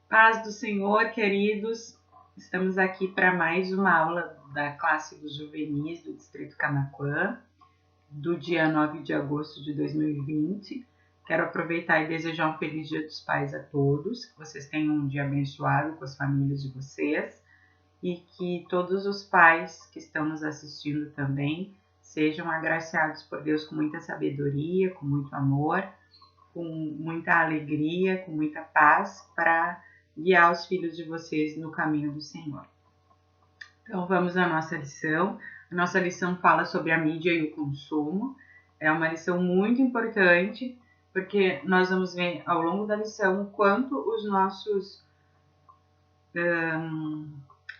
Paz do Senhor, queridos. Estamos aqui para mais uma aula da classe dos juvenis do Distrito Camaquã, do dia 9 de agosto de 2020. Quero aproveitar e desejar um feliz Dia dos Pais a todos, que vocês tenham um dia abençoado com as famílias de vocês e que todos os pais que estão nos assistindo também sejam agraciados por Deus com muita sabedoria, com muito amor, com muita alegria, com muita paz para guiar os filhos de vocês no caminho do Senhor. Então vamos à nossa lição. A nossa lição fala sobre a mídia e o consumo. É uma lição muito importante, porque nós vamos ver ao longo da lição o quanto os nossos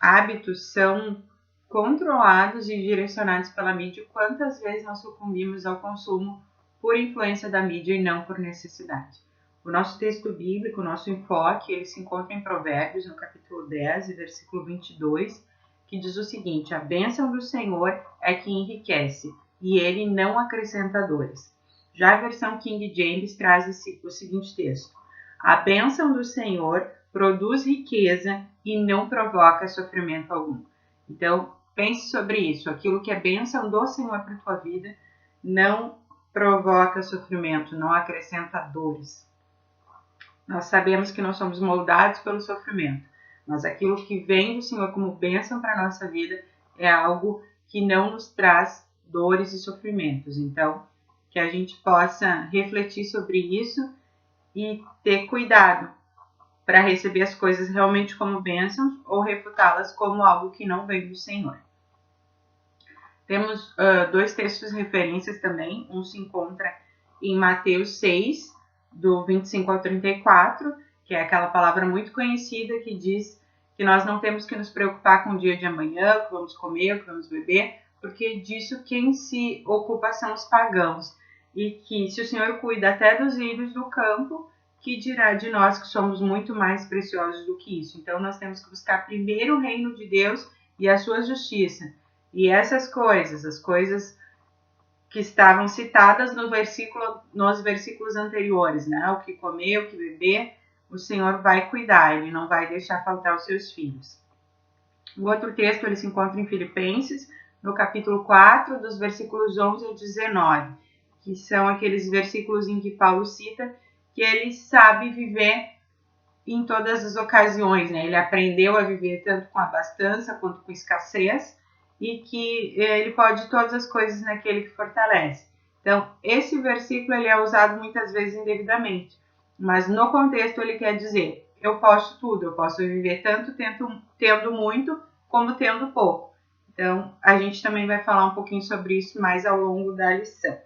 hábitos são controlados e direcionados pela mídia, quantas vezes nós sucumbimos ao consumo por influência da mídia e não por necessidade. O nosso texto bíblico, o nosso enfoque, ele se encontra em Provérbios, no capítulo 10, versículo 22, que diz o seguinte: a bênção do Senhor é que enriquece, e ele não acrescenta dores. Já a versão King James traz o seguinte texto: a bênção do Senhor produz riqueza e não provoca sofrimento algum. Então, pense sobre isso. Aquilo que é bênção do Senhor para a tua vida não provoca sofrimento, não acrescenta dores. Nós sabemos que nós somos moldados pelo sofrimento, mas aquilo que vem do Senhor como bênção para a nossa vida é algo que não nos traz dores e sofrimentos. Então, que a gente possa refletir sobre isso e ter cuidado para receber as coisas realmente como bênçãos ou refutá-las como algo que não vem do Senhor. Temos dois textos referências também. Um se encontra em Mateus 6, do 25 ao 34, que é aquela palavra muito conhecida que diz que nós não temos que nos preocupar com o dia de amanhã, o que vamos comer, o que vamos beber, porque disso quem se ocupa são os pagãos. E que se o Senhor cuida até dos lírios do campo, que dirá de nós que somos muito mais preciosos do que isso. Então nós temos que buscar primeiro o reino de Deus e a sua justiça. E essas coisas, as coisas que estavam citadas nos versículos anteriores, né? O que comer, o que beber, o Senhor vai cuidar, Ele não vai deixar faltar os seus filhos. O outro texto ele se encontra em Filipenses, no capítulo 4, dos versículos 11 ao 19, que são aqueles versículos em que Paulo cita que ele sabe viver em todas as ocasiões, né? Ele aprendeu a viver tanto com abastança quanto com escassez, e que ele pode todas as coisas naquele que fortalece. Então, esse versículo ele é usado muitas vezes indevidamente, mas no contexto ele quer dizer: eu posso tudo, eu posso viver tanto tendo muito como tendo pouco. Então, a gente também vai falar um pouquinho sobre isso mais ao longo da lição.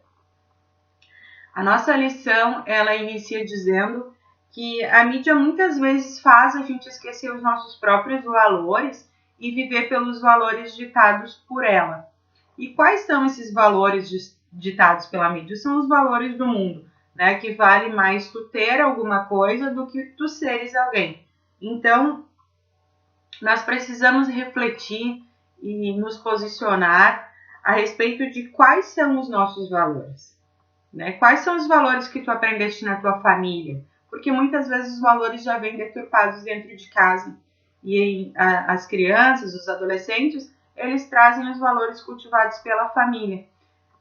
A nossa lição, ela inicia dizendo que a mídia muitas vezes faz a gente esquecer os nossos próprios valores e viver pelos valores ditados por ela. E quais são esses valores ditados pela mídia? São os valores do mundo, né? Que vale mais tu ter alguma coisa do que tu seres alguém. Então, nós precisamos refletir e nos posicionar a respeito de quais são os nossos valores, né? Quais são os valores que tu aprendeste na tua família? Porque muitas vezes os valores já vêm deturpados dentro de casa. E as crianças, os adolescentes, eles trazem os valores cultivados pela família,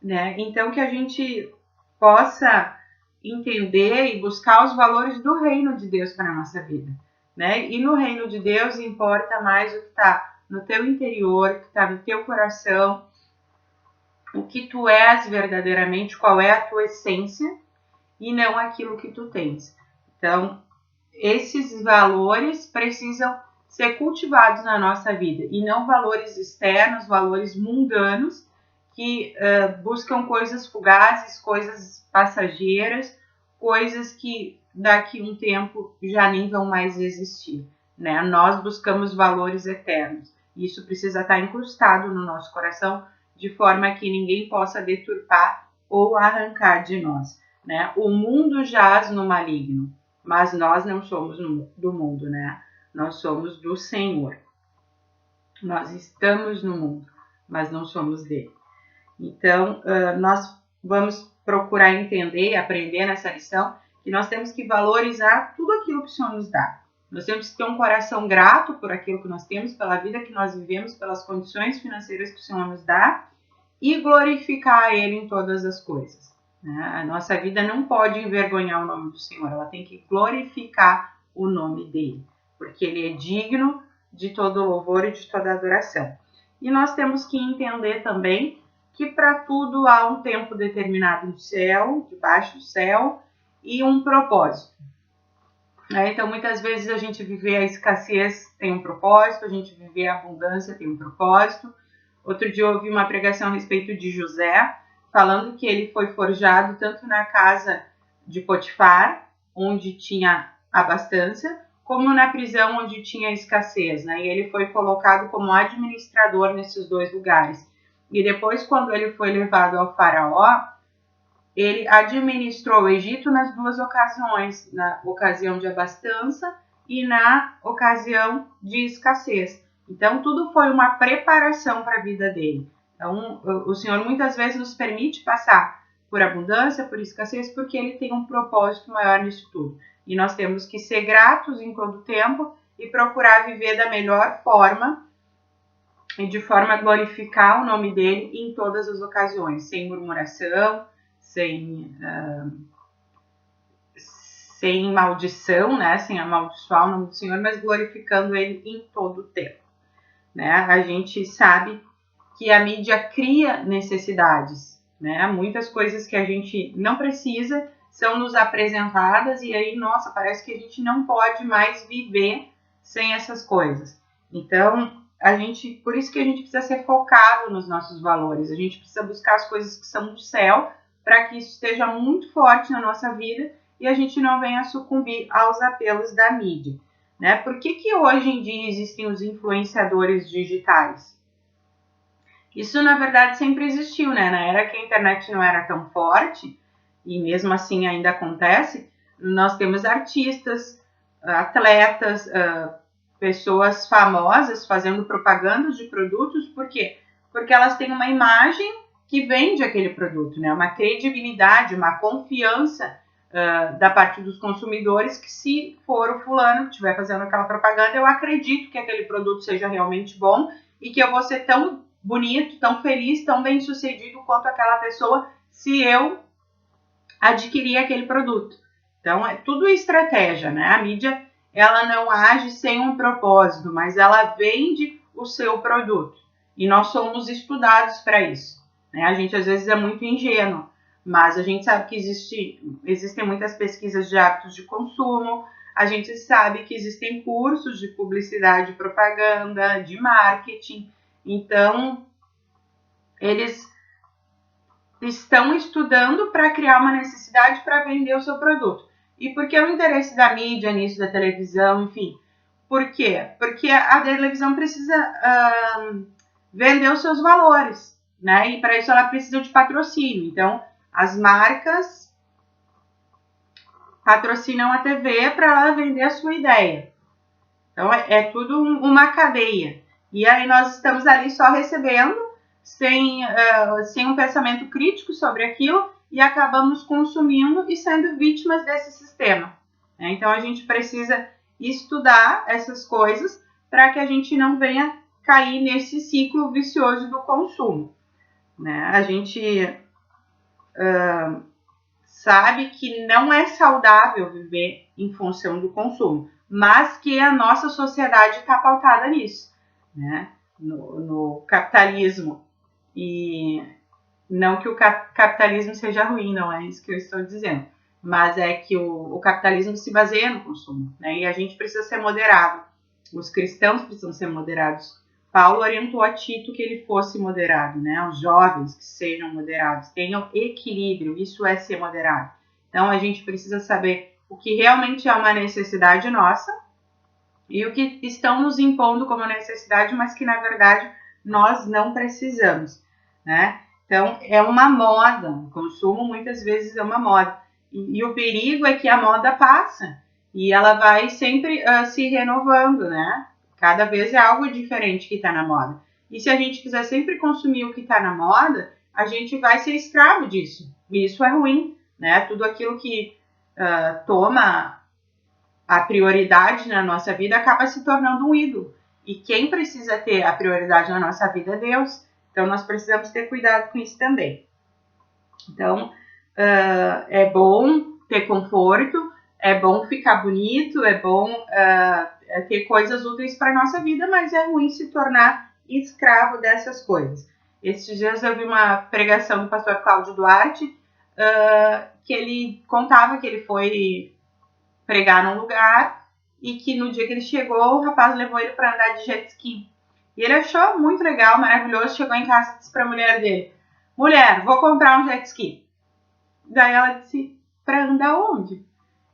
né? Então, que a gente possa entender e buscar os valores do reino de Deus para a nossa vida, né? E no reino de Deus importa mais o que está no teu interior, o que está no teu coração, o que tu és verdadeiramente, qual é a tua essência e não aquilo que tu tens. Então, esses valores precisam ser cultivados na nossa vida e não valores externos, valores mundanos que buscam coisas fugazes, coisas passageiras, coisas que daqui a um tempo já nem vão mais existir, né? Nós buscamos valores eternos. Isso precisa estar incrustado no nosso coração de forma que ninguém possa deturpar ou arrancar de nós, né? O mundo jaz no maligno, mas nós não somos do mundo, né? Nós somos do Senhor. Nós estamos no mundo, mas não somos dele. Então, nós vamos procurar entender e aprender nessa lição que nós temos que valorizar tudo aquilo que o Senhor nos dá. Nós temos que ter um coração grato por aquilo que nós temos, pela vida que nós vivemos, pelas condições financeiras que o Senhor nos dá e glorificar a Ele em todas as coisas. A nossa vida não pode envergonhar o nome do Senhor, ela tem que glorificar o nome dEle, porque Ele é digno de todo louvor e de toda adoração. E nós temos que entender também que para tudo há um tempo determinado no céu, debaixo do céu, e um propósito. Então, muitas vezes a gente viver a escassez tem um propósito, a gente viver a abundância tem um propósito. Outro dia eu ouvi uma pregação a respeito de José, falando que ele foi forjado tanto na casa de Potifar, onde tinha abastança, como na prisão onde tinha escassez, né? E ele foi colocado como administrador nesses dois lugares. E depois, quando ele foi levado ao faraó, ele administrou o Egito nas duas ocasiões, na ocasião de abastança e na ocasião de escassez. Então, tudo foi uma preparação para a vida dele. Então, o Senhor muitas vezes nos permite passar por abundância, por escassez, porque Ele tem um propósito maior nisso tudo. E nós temos que ser gratos em todo o tempo e procurar viver da melhor forma e de forma a glorificar o nome dEle em todas as ocasiões, sem murmuração, sem maldição, né? Sem amaldiçoar o nome do Senhor, mas glorificando Ele em todo o tempo. Né? A gente sabe que a mídia cria necessidades, né? Muitas coisas que a gente não precisa são nos apresentadas e aí, nossa, parece que a gente não pode mais viver sem essas coisas. Então, por isso que a gente precisa ser focado nos nossos valores, a gente precisa buscar as coisas que são do céu para que isso esteja muito forte na nossa vida e a gente não venha sucumbir aos apelos da mídia. Né? Por que hoje em dia existem os influenciadores digitais? Isso, na verdade, sempre existiu, né? Na era que a internet não era tão forte, e mesmo assim ainda acontece, nós temos artistas, atletas, pessoas famosas fazendo propagandas de produtos. Por quê? Porque elas têm uma imagem que vende aquele produto, né? Uma credibilidade, uma confiança da parte dos consumidores, que se for o fulano que estiver fazendo aquela propaganda, eu acredito que aquele produto seja realmente bom e que eu vou ser tão bonito, tão feliz, tão bem sucedido quanto aquela pessoa se eu adquirir aquele produto. Então, é tudo estratégia, né? A mídia, ela não age sem um propósito, mas ela vende o seu produto. E nós somos estudados para isso. Né? A gente, às vezes, é muito ingênuo, mas a gente sabe que existem muitas pesquisas de hábitos de consumo, a gente sabe que existem cursos de publicidade, propaganda, de marketing. Então, eles estão estudando para criar uma necessidade para vender o seu produto. E por que o interesse da mídia nisso, da televisão, enfim? Por quê? Porque a televisão precisa vender os seus valores, né? E para isso ela precisa de patrocínio. Então, as marcas patrocinam a TV para ela vender a sua ideia. Então, é tudo uma cadeia. E aí nós estamos ali só recebendo, sem um pensamento crítico sobre aquilo, e acabamos consumindo e sendo vítimas desse sistema. Né? Então, a gente precisa estudar essas coisas para que a gente não venha cair nesse ciclo vicioso do consumo. Né? A gente sabe que não é saudável viver em função do consumo, mas que a nossa sociedade está pautada nisso, né? No capitalismo. E não que o capitalismo seja ruim, não é isso que eu estou dizendo, mas é que o capitalismo se baseia no consumo, né? E a gente precisa ser moderado, os cristãos precisam ser moderados. Paulo orientou a Tito que ele fosse moderado, né? Os jovens que sejam moderados, tenham equilíbrio, isso é ser moderado. Então a gente precisa saber o que realmente é uma necessidade nossa e o que estão nos impondo como necessidade, mas que na verdade nós não precisamos, né? Então é uma moda, o consumo muitas vezes é uma moda. E o perigo é que a moda passa e ela vai sempre se renovando, né? Cada vez é algo diferente que está na moda. E se a gente quiser sempre consumir o que está na moda, a gente vai ser escravo disso. E isso é ruim, né? Tudo aquilo que toma a prioridade na nossa vida acaba se tornando um ídolo. E quem precisa ter a prioridade na nossa vida é Deus. Então, nós precisamos ter cuidado com isso também. Então, é bom ter conforto, é bom ficar bonito, é bom ter coisas úteis para a nossa vida, mas é ruim se tornar escravo dessas coisas. Esses dias eu vi uma pregação do pastor Cláudio Duarte, que ele contava que ele foi pregar num lugar e que no dia que ele chegou, o rapaz levou ele para andar de jet ski. E ele achou muito legal, maravilhoso, chegou em casa e disse para a mulher dele: mulher, vou comprar um jet ski. Daí ela disse: para andar onde?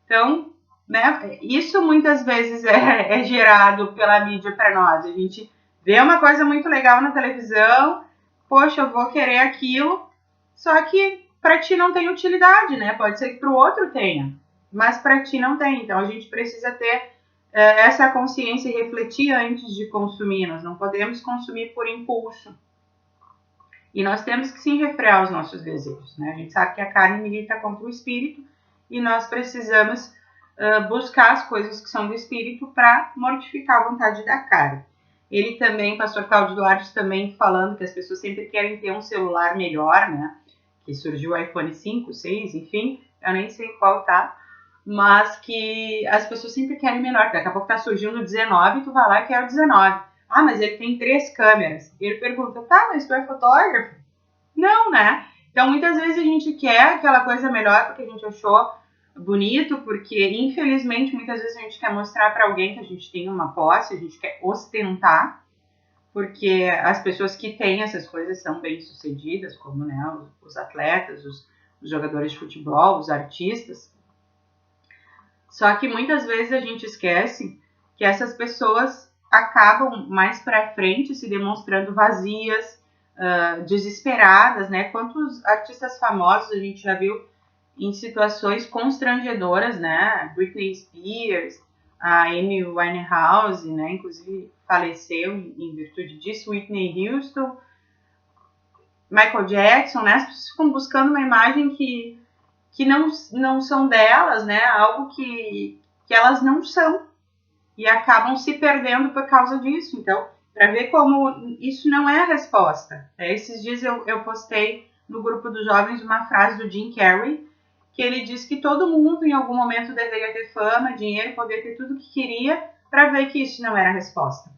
Então, né, isso muitas vezes é gerado pela mídia para nós. A gente vê uma coisa muito legal na televisão, poxa, eu vou querer aquilo, só que para ti não tem utilidade, né? Pode ser que para o outro tenha, mas para ti não tem. Então a gente precisa ter essa consciência e refletir antes de consumir. Nós não podemos consumir por impulso. E nós temos que sim refrear os nossos desejos, né? A gente sabe que a carne milita contra o espírito e nós precisamos buscar as coisas que são do espírito para mortificar a vontade da carne. Ele também, pastor Cláudio Duarte, também falando que as pessoas sempre querem ter um celular melhor, né? Que surgiu o iPhone 5, 6, enfim, eu nem sei qual tá, mas que as pessoas sempre querem melhor. Daqui a pouco tá surgindo o 19 e tu vai lá e quer o 19. Ah, mas ele tem 3 câmeras. Ele pergunta: tá, mas tu é fotógrafo? Não, né? Então, muitas vezes a gente quer aquela coisa melhor porque a gente achou bonito, porque, infelizmente, muitas vezes a gente quer mostrar para alguém que a gente tem uma posse, a gente quer ostentar, porque as pessoas que têm essas coisas são bem-sucedidas, como, né, os atletas, os jogadores de futebol, os artistas. Só que muitas vezes a gente esquece que essas pessoas acabam mais para frente se demonstrando vazias, desesperadas, né? Quantos artistas famosos a gente já viu em situações constrangedoras, né? Britney Spears, a Amy Winehouse, né? Inclusive faleceu em virtude disso, Whitney Houston, Michael Jackson, né? As pessoas ficam buscando uma imagem que não são delas, né? Algo que elas não são e acabam se perdendo por causa disso. Então, para ver como isso não é a resposta. Esses dias eu postei no grupo dos jovens uma frase do Jim Carrey, que ele diz que todo mundo em algum momento deveria ter fama, dinheiro, poder ter tudo o que queria, para ver que isso não era a resposta.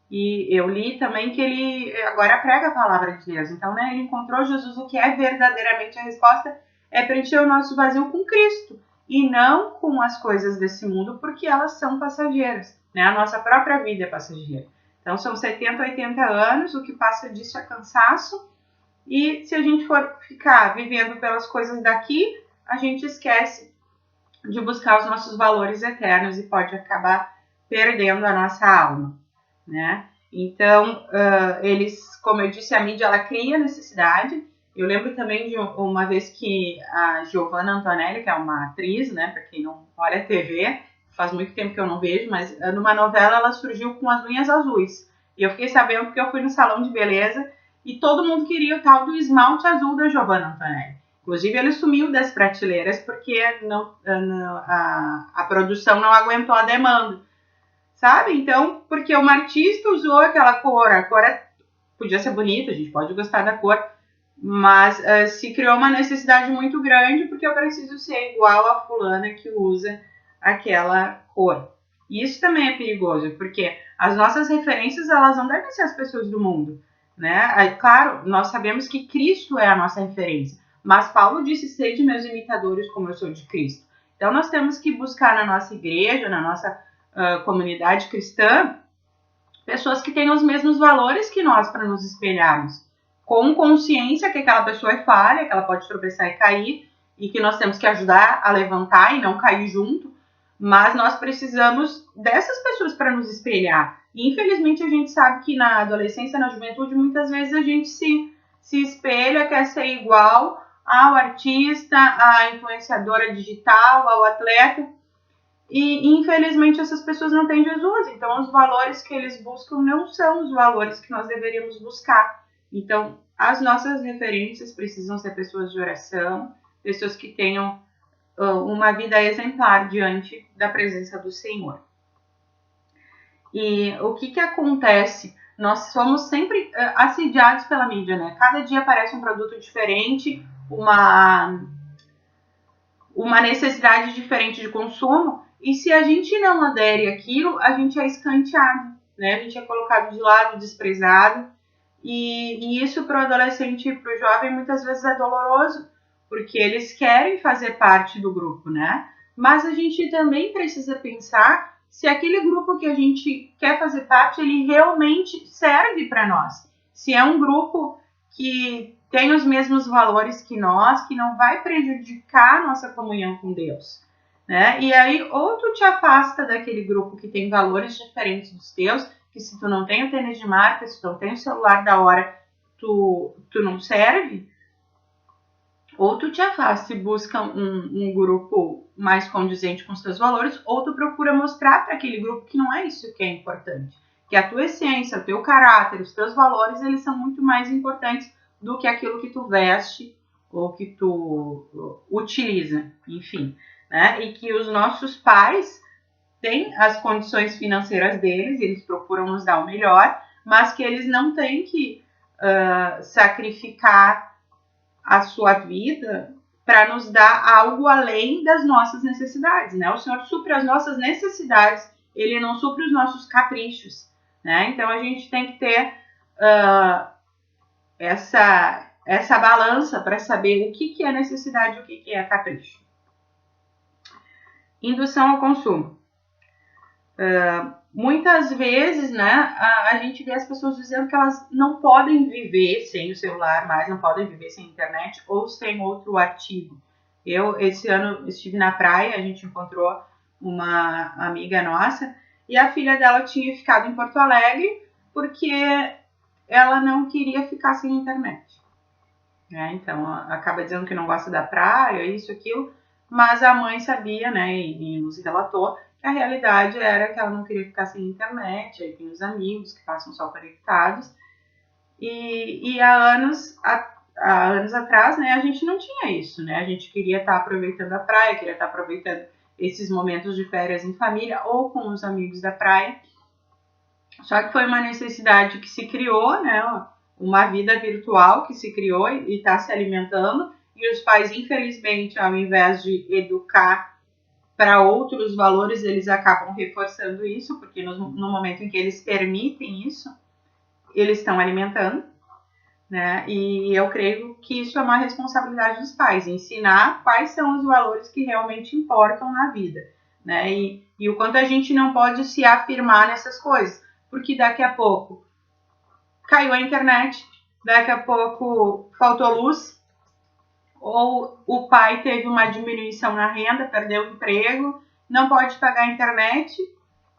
E eu li também que ele agora prega a palavra de Deus. Então, né, ele encontrou Jesus, o que é verdadeiramente a resposta é preencher o nosso vazio com Cristo e não com as coisas desse mundo, porque elas são passageiras, né? A nossa própria vida é passageira. Então, são 70, 80 anos, o que passa disso é cansaço, e se a gente for ficar vivendo pelas coisas daqui, a gente esquece de buscar os nossos valores eternos e pode acabar perdendo a nossa alma, né? Então, eles, como eu disse, a mídia, ela cria necessidade. Eu lembro também de uma vez que a Giovanna Antonelli, que é uma atriz, né, para quem não olha a TV, faz muito tempo que eu não vejo, mas numa novela ela surgiu com as unhas azuis. E eu fiquei sabendo porque eu fui no salão de beleza e todo mundo queria o tal do esmalte azul da Giovanna Antonelli. Inclusive, ele sumiu das prateleiras porque a produção não aguentou a demanda. Sabe? Então, porque uma artista usou aquela cor, a cor podia ser bonita, a gente pode gostar da cor, mas se criou uma necessidade muito grande porque eu preciso ser igual a fulana que usa aquela cor. E isso também é perigoso, porque as nossas referências, elas não devem ser as pessoas do mundo, né? Claro, nós sabemos que Cristo é a nossa referência, mas Paulo disse: sede meus imitadores como eu sou de Cristo. Então, nós temos que buscar na nossa igreja, na nossa comunidade cristã, pessoas que tenham os mesmos valores que nós para nos espelharmos, com consciência que aquela pessoa é falha, que ela pode tropeçar e cair, e que nós temos que ajudar a levantar e não cair junto, mas nós precisamos dessas pessoas para nos espelhar. E, infelizmente, a gente sabe que na adolescência, na juventude, muitas vezes a gente se espelha, quer ser igual ao artista, à influenciadora digital, ao atleta, e infelizmente essas pessoas não têm Jesus, então os valores que eles buscam não são os valores que nós deveríamos buscar. Então as nossas referências precisam ser pessoas de oração, pessoas que tenham uma vida exemplar diante da presença do Senhor. E o que acontece? Nós somos sempre assediados pela mídia, né? Cada dia aparece um produto diferente, uma necessidade diferente de consumo, e se a gente não adere àquilo, a gente é escanteado, né? A gente é colocado de lado, desprezado, e isso para o adolescente e para o jovem muitas vezes é doloroso, porque eles querem fazer parte do grupo, né? Mas a gente também precisa pensar se aquele grupo que a gente quer fazer parte, ele realmente serve para nós. Se é um grupo que tem os mesmos valores que nós, que não vai prejudicar a nossa comunhão com Deus, né? E aí, ou tu te afasta daquele grupo que tem valores diferentes dos teus, que se tu não tem o tênis de marca, se tu não tem o celular da hora, tu não serve, ou tu te afasta e busca um grupo mais condizente com os teus valores, ou tu procura mostrar para aquele grupo que não é isso que é importante, que a tua essência, o teu caráter, os teus valores, eles são muito mais importantes do que aquilo que tu veste ou que tu utiliza, enfim, né? E que os nossos pais têm as condições financeiras deles, eles procuram nos dar o melhor, mas que eles não têm que sacrificar a sua vida para nos dar algo além das nossas necessidades, né? O Senhor supre as nossas necessidades, Ele não supre os nossos caprichos, né? Então a gente tem que ter essa balança para saber o que é necessidade e o que é capricho. Indução ao consumo. Muitas vezes, né, a gente vê as pessoas dizendo que elas não podem viver sem o celular mais, não podem viver sem a internet ou sem outro artigo. Eu, esse ano, estive na praia, a gente encontrou uma amiga nossa e a filha dela tinha ficado em Porto Alegre porque ela não queria ficar sem internet. Né? Então, acaba dizendo que não gosta da praia, isso, aquilo, mas a mãe sabia, né, e nos relatou que a realidade era que ela não queria ficar sem internet, aí tem os amigos que passam só conectados, e há anos atrás, né, a gente não tinha isso, né, a gente queria estar aproveitando a praia, queria estar aproveitando esses momentos de férias em família ou com os amigos da praia, só que foi uma necessidade que se criou, né, uma vida virtual que se criou e está se alimentando, e os pais, infelizmente, ao invés de educar para outros valores, eles acabam reforçando isso, porque no momento em que eles permitem isso, eles estão alimentando, né? E eu creio que isso é uma responsabilidade dos pais, ensinar quais são os valores que realmente importam na vida, né? E o quanto a gente não pode se afirmar nessas coisas, porque daqui a pouco caiu a internet, daqui a pouco faltou luz, ou o pai teve uma diminuição na renda, perdeu o emprego, não pode pagar a internet,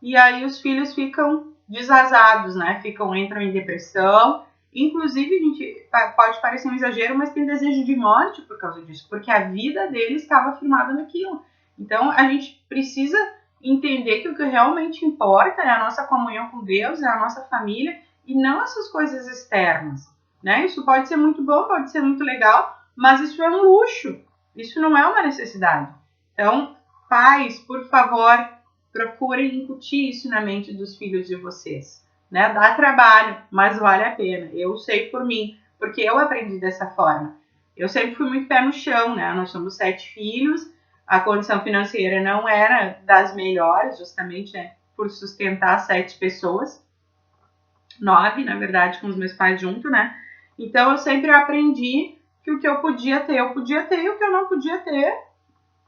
e aí os filhos ficam desazados, né? Entram em depressão. Inclusive, a gente pode parecer um exagero, mas tem desejo de morte por causa disso, porque a vida deles estava firmada naquilo. Então, a gente precisa entender que o que realmente importa é a nossa comunhão com Deus, é a nossa família, e não essas coisas externas, né? Isso pode ser muito bom, pode ser muito legal, mas isso é um luxo, isso não é uma necessidade. Então, pais, por favor, procurem incutir isso na mente dos filhos de vocês. Né? Dá trabalho, mas vale a pena. Eu sei por mim, porque eu aprendi dessa forma. Eu sempre fui muito pé no chão, né? Nós somos 7 filhos, a condição financeira não era das melhores, justamente, né, por sustentar 7 pessoas. 9, na verdade, com os meus pais junto, né? Então, eu sempre aprendi que o que eu podia ter, e o que eu não podia ter,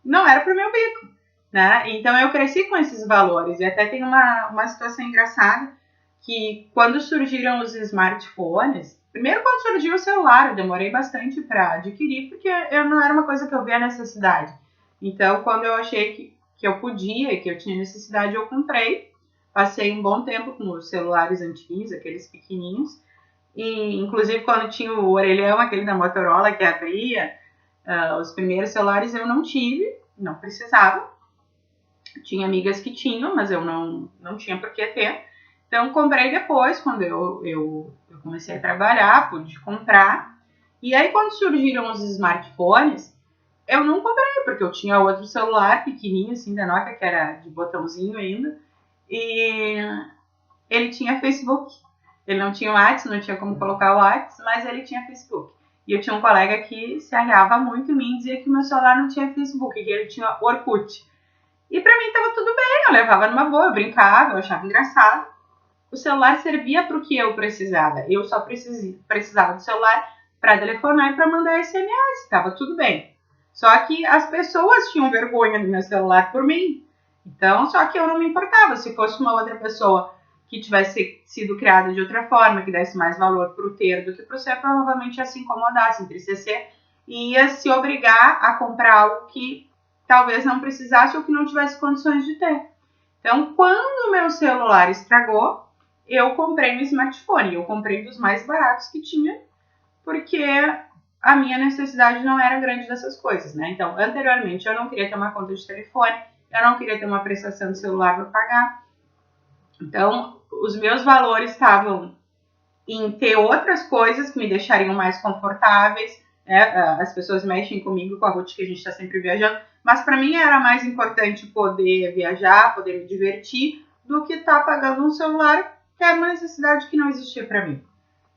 não era pro meu bico, né? Então, eu cresci com esses valores. E até tem uma situação engraçada, que quando surgiram os smartphones, primeiro quando surgiu o celular, eu demorei bastante para adquirir, porque eu não era uma coisa que eu via necessidade. Então, quando eu achei que eu podia, que eu tinha necessidade, eu comprei. Passei um bom tempo com os celulares antigos, aqueles pequenininhos. E, inclusive, quando tinha o orelhão, aquele da Motorola que abria, os primeiros celulares eu não tive, não precisava. Tinha amigas que tinham, mas eu não tinha por que ter. Então, comprei depois, quando eu comecei a trabalhar, pude comprar. E aí, quando surgiram os smartphones, eu não comprei, porque eu tinha outro celular pequenininho, assim, da Nokia, que era de botãozinho ainda, e ele tinha Facebook. Ele não tinha WhatsApp, não tinha como colocar o WhatsApp, mas ele tinha Facebook. E eu tinha um colega que se arriava muito em mim e dizia que o meu celular não tinha Facebook, que ele tinha Orkut. E pra mim tava tudo bem, eu levava numa boa, eu brincava, eu achava engraçado. O celular servia pro que eu precisava. Eu só precisava do celular para telefonar e para mandar SMS, tava tudo bem. Só que as pessoas tinham vergonha do meu celular por mim. Então, só que eu não me importava. Se fosse uma outra pessoa que tivesse sido criada de outra forma, que desse mais valor pro ter do que pro ser, provavelmente ia se incomodar, se entristecer e ia se obrigar a comprar algo que talvez não precisasse ou que não tivesse condições de ter. Então, quando o meu celular estragou, eu comprei um smartphone. Eu comprei dos mais baratos que tinha, porque a minha necessidade não era grande dessas coisas, né? Então, anteriormente, eu não queria ter uma conta de telefone, eu não queria ter uma prestação de celular para pagar. Então, os meus valores estavam em ter outras coisas que me deixariam mais confortáveis, né? As pessoas mexem comigo com a Ruth, que a gente está sempre viajando, mas para mim era mais importante poder viajar, poder me divertir, do que estar pagando um celular, que era uma necessidade que não existia para mim.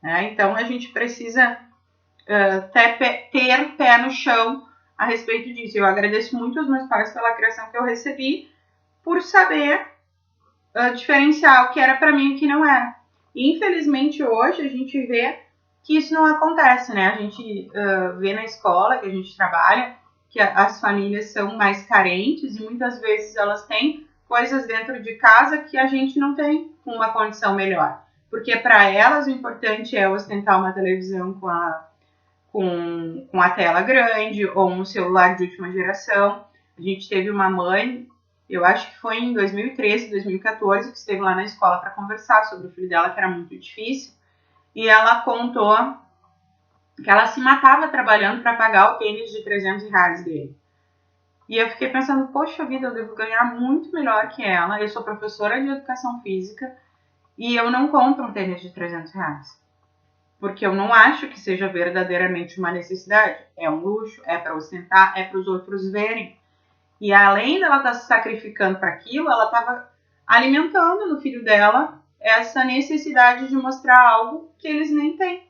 Né? Então a gente precisa ter pé no chão a respeito disso. Eu agradeço muito aos meus pais pela criação que eu recebi, por saber diferenciar o que era para mim e o que não era. E infelizmente hoje a gente vê que isso não acontece, né? A gente vê na escola que a gente trabalha que as famílias são mais carentes e muitas vezes elas têm coisas dentro de casa que a gente não tem com uma condição melhor. Porque para elas o importante é ostentar uma televisão com a tela grande ou um celular de última geração. A gente teve uma mãe, eu acho que foi em 2013, 2014, que esteve lá na escola para conversar sobre o filho dela, que era muito difícil. E ela contou que ela se matava trabalhando para pagar o tênis de R$300 dele. E eu fiquei pensando, poxa vida, eu devo ganhar muito melhor que ela. Eu sou professora de educação física e eu não compro um tênis de R$300. Porque eu não acho que seja verdadeiramente uma necessidade. É um luxo, é para ostentar, é para os outros verem. E além dela estar se sacrificando para aquilo, ela estava alimentando no filho dela essa necessidade de mostrar algo que eles nem têm.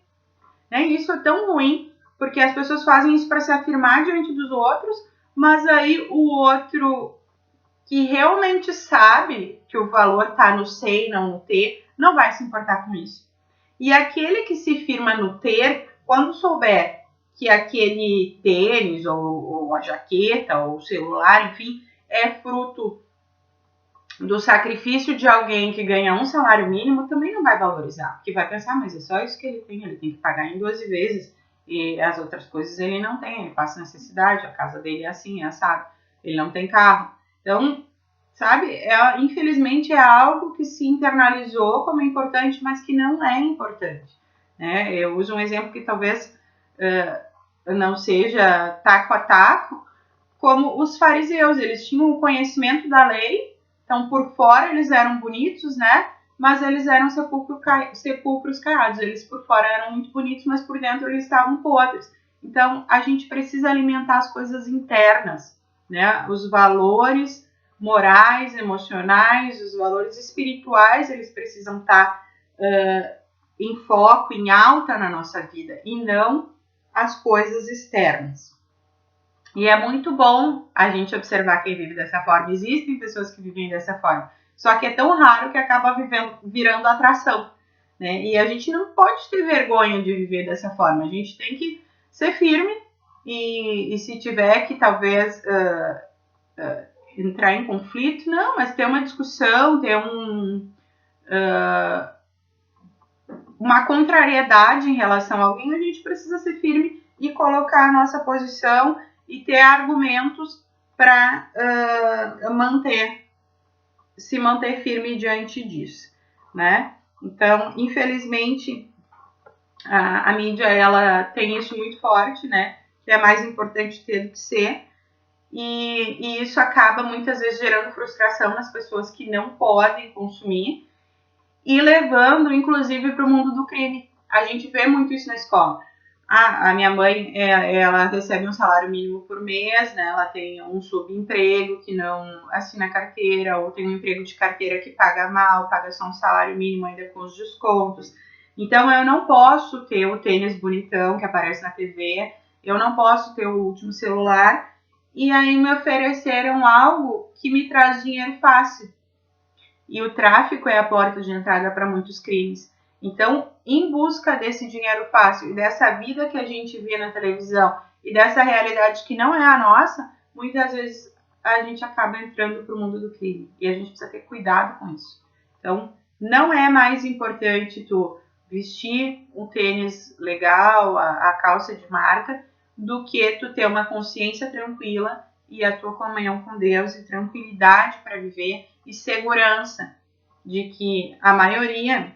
Né? E isso é tão ruim, porque as pessoas fazem isso para se afirmar diante dos outros, mas aí o outro que realmente sabe que o valor está no ser e não no ter, não vai se importar com isso. E aquele que se firma no ter, quando souber que aquele tênis, ou a jaqueta, ou o celular, enfim, é fruto do sacrifício de alguém que ganha um salário mínimo, também não vai valorizar. Porque vai pensar, mas é só isso que ele tem que pagar em 12 vezes, e as outras coisas ele não tem, ele passa necessidade, a casa dele é assim, é assado, ele não tem carro. Então, sabe, infelizmente é algo que se internalizou como importante, mas que não é importante. Né? Eu uso um exemplo que talvez não seja taco a taco, como os fariseus, eles tinham o conhecimento da lei, então por fora eles eram bonitos, né? Mas eles eram sepulcros caiados, eles por fora eram muito bonitos, mas por dentro eles estavam podres. Então a gente precisa alimentar as coisas internas, né? Os valores morais, emocionais, os valores espirituais, eles precisam estar em foco, em alta na nossa vida, e não as coisas externas. E é muito bom a gente observar quem vive dessa forma. Existem pessoas que vivem dessa forma, só que é tão raro que acaba virando atração. Né? E a gente não pode ter vergonha de viver dessa forma, a gente tem que ser firme e se tiver que talvez entrar em conflito, não, mas ter uma discussão, ter uma contrariedade em relação a alguém, a gente precisa ser firme e colocar a nossa posição e ter argumentos para se manter firme diante disso, né? Então, infelizmente, a mídia ela tem isso muito forte, né? Que é mais importante ter do que ser. E isso acaba muitas vezes gerando frustração nas pessoas que não podem consumir e levando, inclusive, para o mundo do crime. A gente vê muito isso na escola. a minha mãe, ela recebe um salário mínimo por mês, né? Ela tem um subemprego que não assina carteira, ou tem um emprego de carteira que paga mal, paga só um salário mínimo ainda com os descontos. Então, eu não posso ter o tênis bonitão que aparece na TV, eu não posso ter o último celular, e aí me ofereceram algo que me traz dinheiro fácil. E o tráfico é a porta de entrada para muitos crimes. Então, em busca desse dinheiro fácil e dessa vida que a gente vê na televisão e dessa realidade que não é a nossa, muitas vezes a gente acaba entrando para o mundo do crime. E a gente precisa ter cuidado com isso. Então, não é mais importante tu vestir um tênis legal, a calça de marca, do que tu ter uma consciência tranquila e a tua comunhão com Deus e tranquilidade para viver e segurança de que a maioria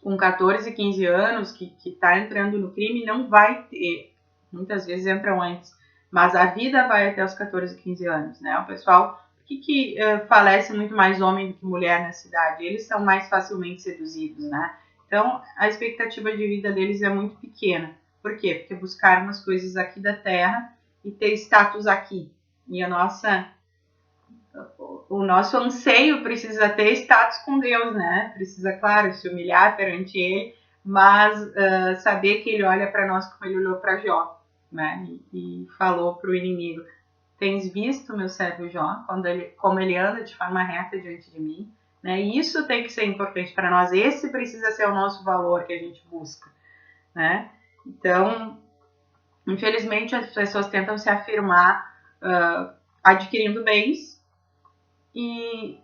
com 14, 15 anos que está entrando no crime não vai ter, muitas vezes entram antes, mas a vida vai até os 14, 15 anos, né? O pessoal, por que falece muito mais homem do que mulher na cidade? Eles são mais facilmente seduzidos, né? Então, a expectativa de vida deles é muito pequena. Por quê? Porque buscaram as coisas aqui da terra e ter status aqui. E o nosso anseio precisa ter status com Deus, né? Precisa, claro, se humilhar perante Ele, mas saber que Ele olha para nós como Ele olhou para Jó, né? E falou para o inimigo: tens visto meu servo Jó, como ele anda de forma reta diante de mim? Né? E isso tem que ser importante para nós. Esse precisa ser o nosso valor que a gente busca, né? Então, infelizmente, as pessoas tentam se afirmar adquirindo bens e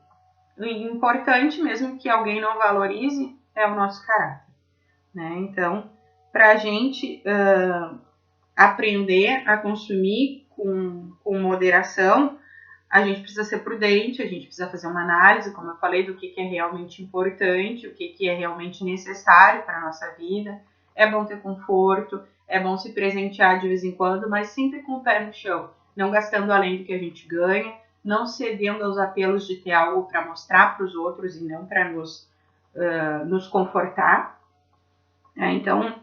o importante, mesmo que alguém não valorize, é o nosso caráter, né? Então, para a gente aprender a consumir com moderação, a gente precisa ser prudente, a gente precisa fazer uma análise, como eu falei, do que é realmente importante, o que é realmente necessário para a nossa vida. É bom ter conforto, é bom se presentear de vez em quando, mas sempre com o pé no chão, não gastando além do que a gente ganha, não cedendo aos apelos de ter algo para mostrar para os outros e não para nos confortar. Então,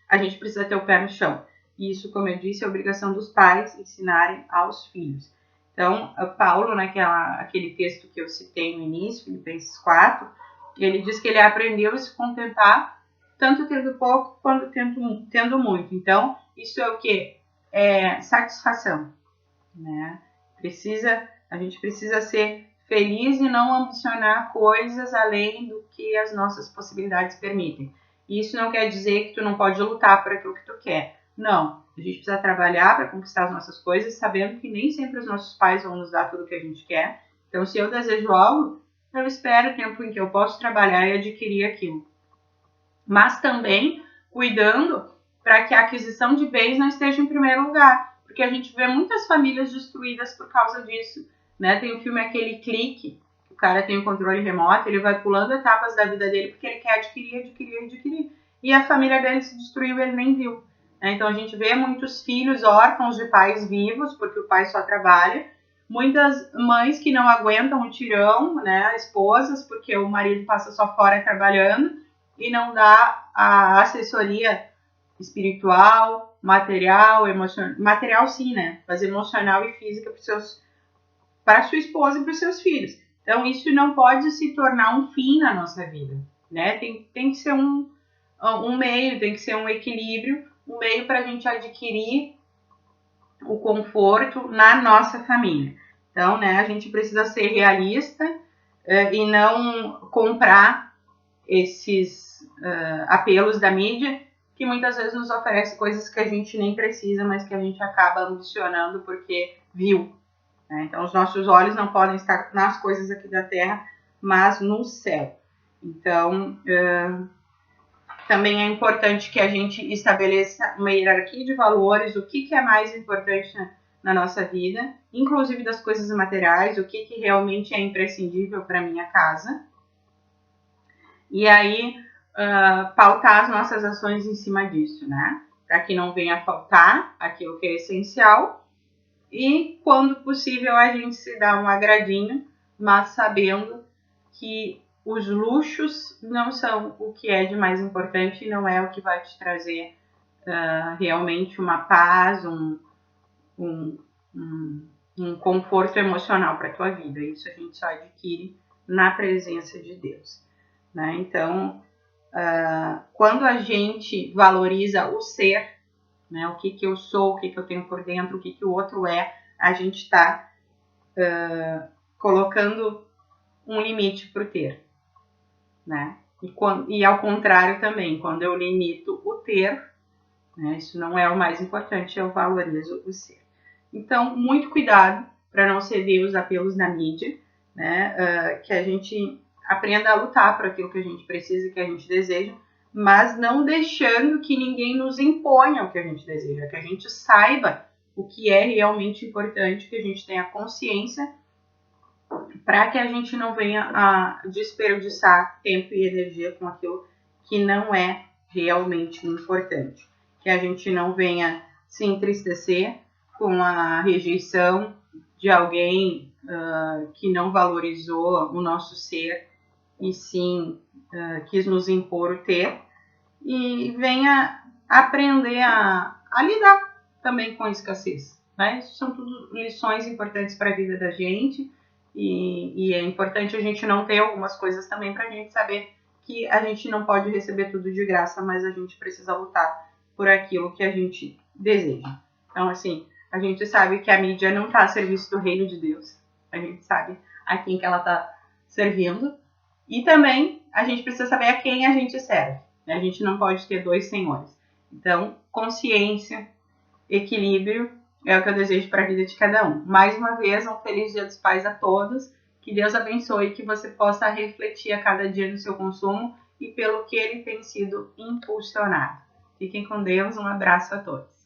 a gente precisa ter o pé no chão. E isso, como eu disse, é obrigação dos pais ensinarem aos filhos. Então, Paulo, aquele texto que eu citei no início, Filipenses 4, ele diz que ele aprendeu a se contentar tanto tendo pouco quanto tendo muito. Então, isso é o que? É satisfação, né? A gente precisa ser feliz e não ambicionar coisas além do que as nossas possibilidades permitem. Isso não quer dizer que tu não pode lutar por aquilo que tu quer. Não, a gente precisa trabalhar para conquistar as nossas coisas, sabendo que nem sempre os nossos pais vão nos dar tudo o que a gente quer. Então, se eu desejo algo, eu espero o tempo em que eu posso trabalhar e adquirir aquilo. Mas também cuidando para que a aquisição de bens não esteja em primeiro lugar, porque a gente vê muitas famílias destruídas por causa disso, né? Tem o filme Aquele Clique, o cara tem o controle remoto, ele vai pulando etapas da vida dele porque ele quer adquirir, e a família dele se destruiu e ele nem viu. Então a gente vê muitos filhos órfãos de pais vivos, porque o pai só trabalha, muitas mães que não aguentam o tirão, né, esposas, porque o marido passa só fora trabalhando e não dá a assessoria espiritual, material, emocional, material sim, né, mas emocional e física para sua esposa e para os seus filhos. Então isso não pode se tornar um fim na nossa vida, né? Tem que ser um meio, tem que ser um equilíbrio, um meio para a gente adquirir o conforto na nossa família. Então, né, a gente precisa ser realista e não comprar esses apelos da mídia que muitas vezes nos oferece coisas que a gente nem precisa, mas que a gente acaba ambicionando porque viu. Né? Então, os nossos olhos não podem estar nas coisas aqui da terra, mas no céu. Então, também é importante que a gente estabeleça uma hierarquia de valores, o que é mais importante na nossa vida, inclusive das coisas materiais, o que realmente é imprescindível para minha casa. E aí, pautar as nossas ações em cima disso, né? Para que não venha a faltar aquilo que é essencial. E, quando possível, a gente se dá um agradinho, mas sabendo que os luxos não são o que é de mais importante e não é o que vai te trazer realmente uma paz, um conforto emocional para a tua vida. Isso a gente só adquire na presença de Deus, né? Então, quando a gente valoriza o ser, né, o que eu sou, o que eu tenho por dentro, o que o outro é, a gente está colocando um limite para o ter, né? E ao contrário também, quando eu limito o ter, né, isso não é o mais importante, eu valorizo o ser. Então, muito cuidado para não ceder os apelos na mídia, né? Que a gente aprenda a lutar por aquilo que a gente precisa, que a gente deseja, mas não deixando que ninguém nos imponha o que a gente deseja, que a gente saiba o que é realmente importante, que a gente tenha consciência para que a gente não venha a desperdiçar tempo e energia com aquilo que não é realmente importante. Que a gente não venha se entristecer com a rejeição de alguém que não valorizou o nosso ser e sim quis nos impor o ter, e venha aprender a lidar também com a escassez. Né? Isso são tudo lições importantes para a vida da gente, e é importante a gente não ter algumas coisas também para a gente saber que a gente não pode receber tudo de graça, mas a gente precisa lutar por aquilo que a gente deseja. Então, assim, a gente sabe que a mídia não está a serviço do reino de Deus. A gente sabe a quem que ela está servindo. E também a gente precisa saber a quem a gente serve. Né? A gente não pode ter dois senhores. Então, consciência, equilíbrio é o que eu desejo para a vida de cada um. Mais uma vez, um feliz Dia dos Pais a todos. Que Deus abençoe e que você possa refletir a cada dia no seu consumo e pelo que ele tem sido impulsionado. Fiquem com Deus, um abraço a todos.